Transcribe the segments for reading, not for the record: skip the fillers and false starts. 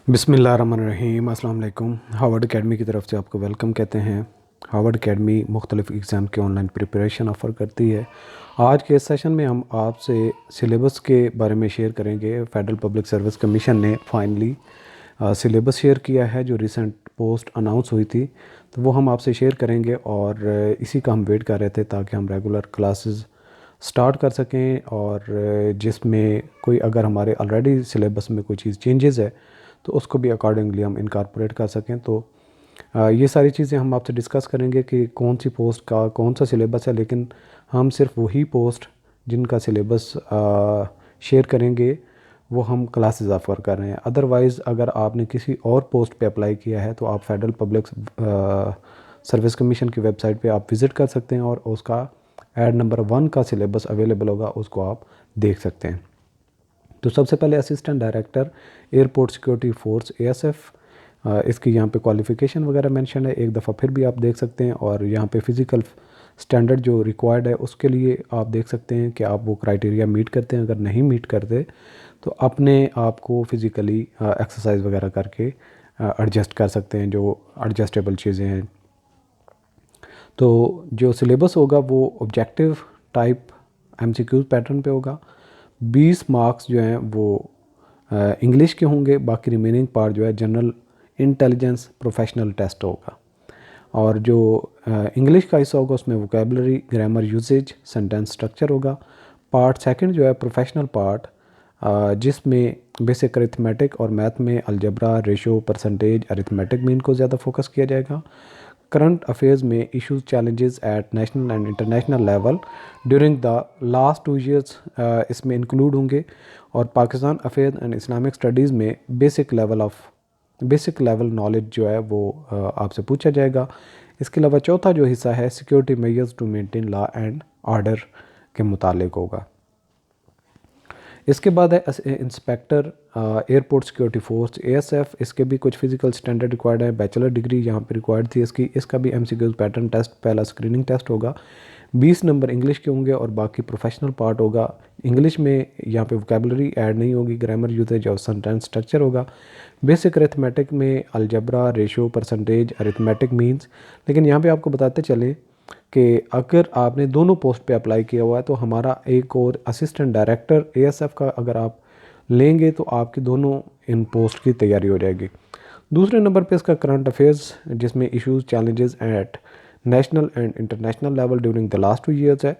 बिस्मिल्लाहिर्रहमानिर्रहीम अस्सलाम वालेकुम। हार्वर्ड एकेडमी की तरफ से आपको वेलकम कहते हैं। हार्वर्ड एकेडमी मुख्तलिफ़ एग्ज़ाम की ऑनलाइन प्रिपरेशन ऑफ़र करती है। आज के इस सेशन में हम आपसे सिलेबस के बारे में शेयर करेंगे। फेडरल पब्लिक सर्विस कमीशन ने फाइनली सिलेबस शेयर किया है, जो रिसेंट पोस्ट अनाउंस हुई थी, तो वो हम आपसे शेयर करेंगे और इसी का हम वेट कर रहे थे ताकि हम रेगुलर क्लासेस स्टार्ट कर सकें। और जिसमें कोई अगर हमारे ऑलरेडी सिलेबस में कोई चीज़ चेंजेस है तो उसको भी अकॉर्डिंगली हम इनकॉर्पोरेट कर सकें। तो ये सारी चीज़ें हम आपसे डिस्कस करेंगे कि कौन सी पोस्ट का कौन सा सिलेबस है, लेकिन हम सिर्फ वही पोस्ट जिनका सिलेबस शेयर करेंगे वो हम क्लासेस ऑफ़र कर रहे हैं। अदरवाइज़ अगर आपने किसी और पोस्ट पे अप्लाई किया है तो आप फेडरल पब्लिक सर्विस कमीशन की वेबसाइट पे आप विज़िट कर सकते हैं और उसका ऐड नंबर 1 का सिलेबस अवेलेबल होगा, उसको आप देख सकते हैं। तो सबसे पहले assistant director airport security force ASF, इसकी यहाँ पे क्वालिफ़िकेशन वगैरह मेंशन है, एक दफ़ा फिर भी आप देख सकते हैं। और यहाँ पे फ़िज़िकल स्टैंडर्ड जो रिक्वायर्ड है उसके लिए आप देख सकते हैं कि आप वो क्राइटेरिया मीट करते हैं। अगर नहीं मीट करते तो अपने आप को फ़िज़िकली एक्सरसाइज वगैरह करके एडजस्ट कर सकते हैं, जो एडजस्टेबल चीज़ें हैं। तो जो सिलेबस होगा वो ऑब्जेक्टिव टाइप MCQ पैटर्न पे होगा। 20 मार्क्स जो हैं वो इंग्लिश के होंगे, बाकी रिमेनिंग पार्ट जो है जनरल इंटेलिजेंस प्रोफेशनल टेस्ट होगा। और जो इंग्लिश का हिस्सा होगा उसमें vocabulary, grammar, usage, sentence structure होगा। पार्ट सेकंड जो है प्रोफेशनल पार्ट, जिसमें बेसिक अरिथमेटिक और मैथ में अलजबरा, रेशो, परसेंटेज, अरिथमेटिक में इनको ज़्यादा फोकस किया जाएगा। करंट अफेयर्स में issues challenges at national and international level during the last 2 years इसमें इंक्लूड होंगे। और Pakistan affair and Islamic studies में बेसिक लेवल नॉलेज जो है वो आपसे पूछा जाएगा। इसके अलावा चौथा जो हिस्सा है security measures to maintain law and order के मुतालिक होगा। इसके बाद है inspector airport security force ASF, इसके भी कुछ फिजिकल स्टैंडर्ड रिक्वायर्ड है। बैचलर डिग्री यहाँ पे रिक्वायर्ड थी इसका भी MCQ पैटर्न टेस्ट, पहला स्क्रीनिंग टेस्ट होगा। 20 नंबर इंग्लिश के होंगे और बाकी प्रोफेशनल पार्ट होगा। इंग्लिश में यहाँ पे वोकेबलरी ऐड नहीं होगी, ग्रामर, यूसेज और सेंटेंस स्ट्रक्चर होगा। बेसिक अरिथमेटिक में algebra, ratio, percentage, arithmetic means. लेकिन यहाँ पे आपको बताते चले कि अगर आपने दोनों पोस्ट पे अप्लाई किया हुआ है तो हमारा एक और असिस्टेंट डायरेक्टर ASF का अगर आप लेंगे तो आपकी दोनों इन पोस्ट की तैयारी हो जाएगी। दूसरे नंबर पे इसका करंट अफेयर्स, जिसमें issues challenges at national and international level during the last 2 years है।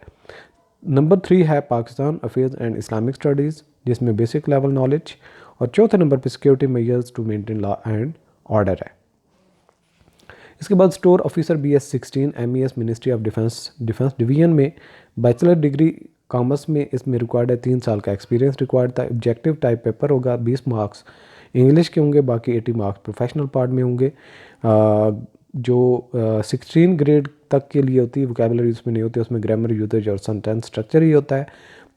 नंबर 3 है Pakistan affairs and Islamic studies, जिसमें बेसिक लेवल नॉलेज। और चौथे नंबर पे security measures to maintain law and order है। इसके बाद store officer BS16 MES ministry of defence division में बैचलर डिग्री कॉमर्स में इसमें रिक्वायर्ड है, 3 साल का एक्सपीरियंस रिक्वायर्ड था। ऑब्जेक्टिव टाइप पेपर होगा, 20 मार्क्स इंग्लिश के होंगे, बाकी 80 मार्क्स प्रोफेशनल पार्ट में होंगे। जो 16 ग्रेड तक के लिए होती है वोकेबलरी उसमें नहीं होती, उसमें ग्रामर, यूसेज और सेंटेंस स्ट्रक्चर ही होता है।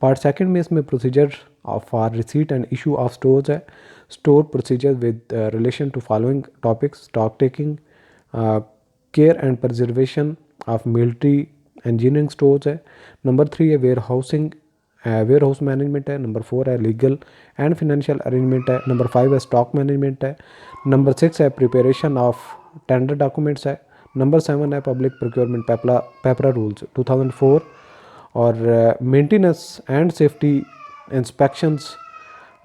पार्ट सेकंड में इसमें procedure for receipt and issue of stores है। Store procedure with relation to following topics: stock taking, care and preservation of military engineering stores है। नंबर 3 है वेयर हाउस मैनेजमेंट है। Number 4 है लीगल एंड फाइनेंशियल अरेंजमेंट है। Number 5 है stock management है। Number 6 है preparation of tender documents है। Number 7 है पब्लिक प्रोक्योरमेंट पेपरा रूल्स 2004 और maintenance and safety inspections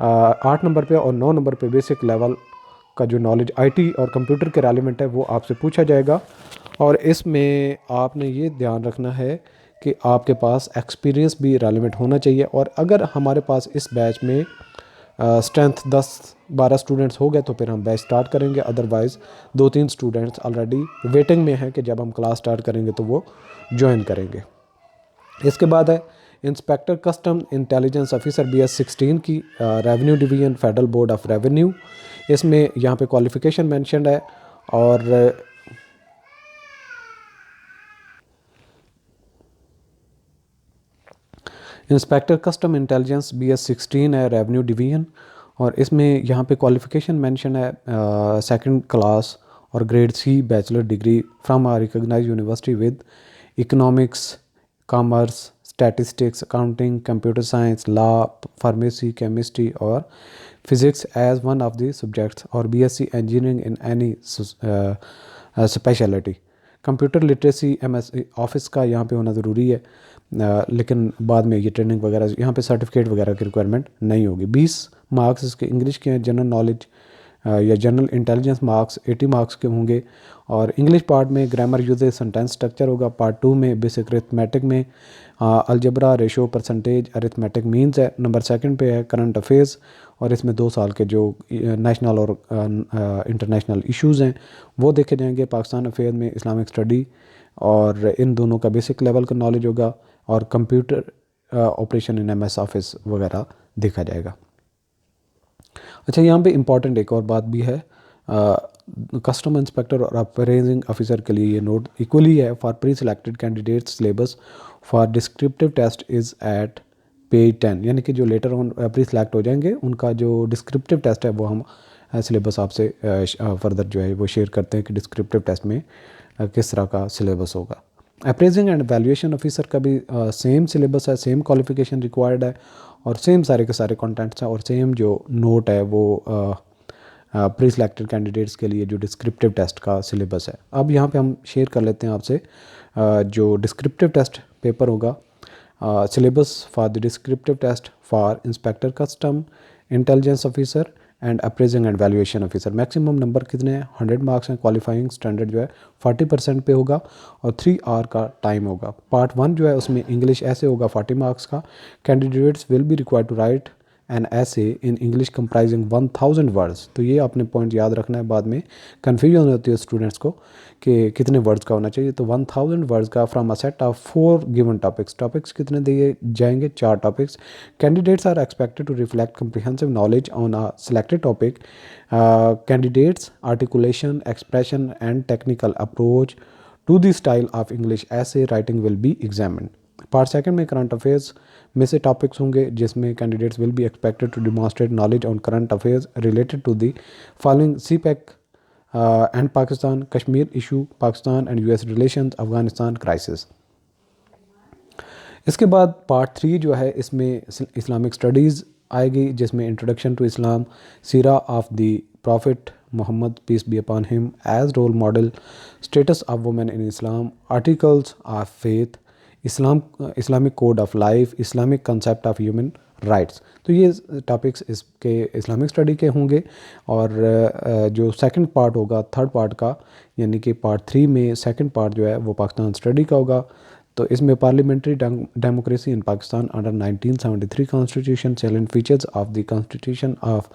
8 number पे। और 9 नंबर पे बेसिक लेवल का जो नॉलेज IT और कंप्यूटर के रेलिवेंट है वो आपसे पूछा जाएगा। और इसमें आपने ये ध्यान रखना है कि आपके पास एक्सपीरियंस भी रेलिवेंट होना चाहिए। और अगर हमारे पास इस बैच में स्ट्रेंथ 10-12 स्टूडेंट्स हो गए तो फिर हम बैच स्टार्ट करेंगे। अदरवाइज़ 2-3 स्टूडेंट्स ऑलरेडी वेटिंग में हैं कि जब हम क्लास स्टार्ट करेंगे तो वो ज्वाइन करेंगे। इसके बाद है inspector custom intelligence officer BS16 की revenue division federal board of revenue. इसमें यहाँ पे क्वालिफ़िकेशन मेंशन्ड है। और इंस्पेक्टर कस्टम इंटेलिजेंस BS16 है रेवेन्यू डिवीजन। और इसमें यहाँ पे क्वालिफ़िकेशन मेंशन है सेकंड क्लास और grade C bachelor degree from a recognized university with economics, commerce, statistics, accounting, computer science, law, pharmacy, chemistry और physics as one of the subjects और BSc engineering in any speciality. Computer literacy MS office का यहाँ पे होना ज़रूरी है, लेकिन बाद में ये ट्रेनिंग वगैरह यहाँ पे सर्टिफिकेट वगैरह की रिक्वायरमेंट नहीं होगी। 20 मार्क्स इसके इंग्लिश के हैं, जनरल नॉलेज या जनरल इंटेलिजेंस मार्क्स 80 मार्क्स के होंगे। और इंग्लिश पार्ट में ग्रामर यूजेज सेंटेंस स्ट्रक्चर होगा। पार्ट 2 में बेसिक अरिथमेटिक में algebra ratio percentage arithmetic means है। नंबर 2 पे है करंट अफेयर्स, और इसमें 2 साल के जो नेशनल और इंटरनेशनल इश्यूज़ हैं वो देखे जाएंगे। पाकिस्तान अफेयर में इस्लामिक स्टडी, और इन दोनों का बेसिक लेवल का नॉलेज होगा। और computer operation in MS office वगैरह देखा जाएगा। अच्छा, यहाँ पे इम्पॉर्टेंट एक और बात भी है, कस्टम इंस्पेक्टर और अप्रेजिंग ऑफिसर के लिए ये नोट इक्वली है। For pre selected candidate syllabus for descriptive test is at page 10, यानी कि जो लेटर ऑन प्री सिलेक्ट हो जाएंगे उनका जो डिस्क्रिप्टिव टेस्ट है वो हम सिलेबस आपसे फर्दर जो है वो शेयर करते हैं कि डिस्क्रिप्टिव टेस्ट में किस तरह का सिलेबस होगा। अप्रेजिंग एंड वैल्यूएशन ऑफिसर का भी सेम सिलेबस है, सेम क्वालिफिकेशन रिक्वायर्ड है, और सेम सारे के सारे कंटेंट्स हैं, और सेम जो नोट है वो प्री सिलेक्टेड कैंडिडेट्स के लिए जो डिस्क्रिप्टिव टेस्ट का सिलेबस है। अब यहाँ पे हम शेयर कर लेते हैं आपसे जो डिस्क्रिप्टिव टेस्ट पेपर होगा। Syllabus for the descriptive test for inspector custom, intelligence officer and appraising and valuation officer. Maximum number कितने हैं? 100 मार्क्स हैं। क्वालिफाइंग स्टैंडर्ड जो है 40% पे होगा, और 3 आवर का टाइम होगा। पार्ट 1 जो है उसमें इंग्लिश ऐसे होगा 40 मार्क्स का। Candidates will be required to write an essay in English comprising 1000 words. तो ये आपने पॉइंट याद रखना है, बाद में कन्फ्यूजन होती है स्टूडेंट्स को कि कितने वर्ड्स का होना चाहिए। तो 1000 वर्ड्स का from a set of 4 given topics. Topics कितने दिए जाएंगे? 4 topics. Candidates are expected to reflect comprehensive knowledge on a selected topic. Candidates articulation, expression and technical approach to the style of English essay writing will be examined. Part 2 में current affairs में से topics होंगे, जिसमें candidates will be expected to demonstrate knowledge on current affairs related to the following: CPEC and Pakistan, Kashmir issue, Pakistan and US relations, Afghanistan crisis. इसके बाद part 3 जो है इसमें इस्लामिक स्टडीज़ आएगी, जिसमें इंट्रोडक्शन टू इस्लाम, सीरा of the prophet Muhammad peace be upon him as role model, status of women in Islam, articles of faith, Islamic code of life, Islamic concept of human rights. तो ये topics इसके Islamic study के होंगे। और जो second part होगा third part का, यानी कि पार्ट 3 में सेकंड पार्ट जो है वो पाकिस्तान स्टडी का होगा। तो इसमें parliamentary democracy in Pakistan under 1973 constitution, salient features of the constitution of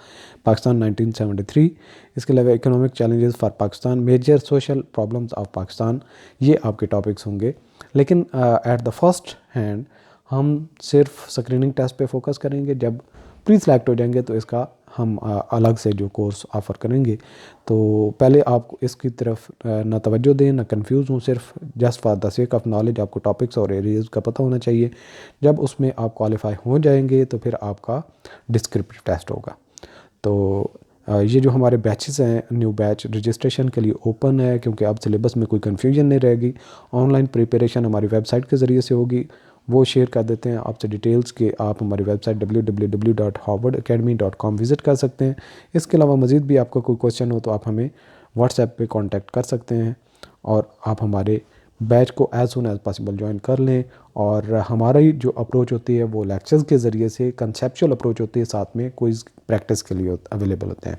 Pakistan 1973। इसके अलावा economic challenges for Pakistan, major social problems of Pakistan, ये आपके टॉपिक्स होंगे। लेकिन एट द फर्स्ट हैंड हम सिर्फ स्क्रीनिंग टेस्ट पे फोकस करेंगे। जब प्री सिलेक्ट हो जाएंगे तो इसका हम अलग से जो कोर्स ऑफ़र करेंगे। तो पहले आप इसकी तरफ ना तवज्जो दें, ना कंफ्यूज हों, सिर्फ just for the sake of knowledge आपको टॉपिक्स और एरियाज़ का पता होना चाहिए। जब उसमें आप क्वालिफाई हो जाएंगे तो फिर आपका डिस्क्रिप्टिव टेस्ट होगा। तो ये जो हमारे बैचेस हैं, न्यू बैच रजिस्ट्रेशन के लिए ओपन है, क्योंकि अब सिलेबस में कोई कन्फ्यूजन नहीं रहेगी। ऑनलाइन प्रिपरेशन हमारी वेबसाइट के ज़रिए से होगी, वो शेयर कर देते हैं आपसे डिटेल्स के। आप हमारी वेबसाइट www.harvardacademy.com विज़िट कर सकते हैं। इसके अलावा मज़ीद भी आपका कोई क्वेश्चन हो तो आप हमें व्हाट्सएप पे कांटेक्ट कर सकते हैं, और आप हमारे बैच को as soon as possible join कर लें। और हमारी जो अप्रोच होती है वो लेक्चर्स के ज़रिए से कंसेप्चुअल अप्रोच होती है, साथ में क्विज़ प्रैक्टिस के लिए अवेलेबल होते हैं।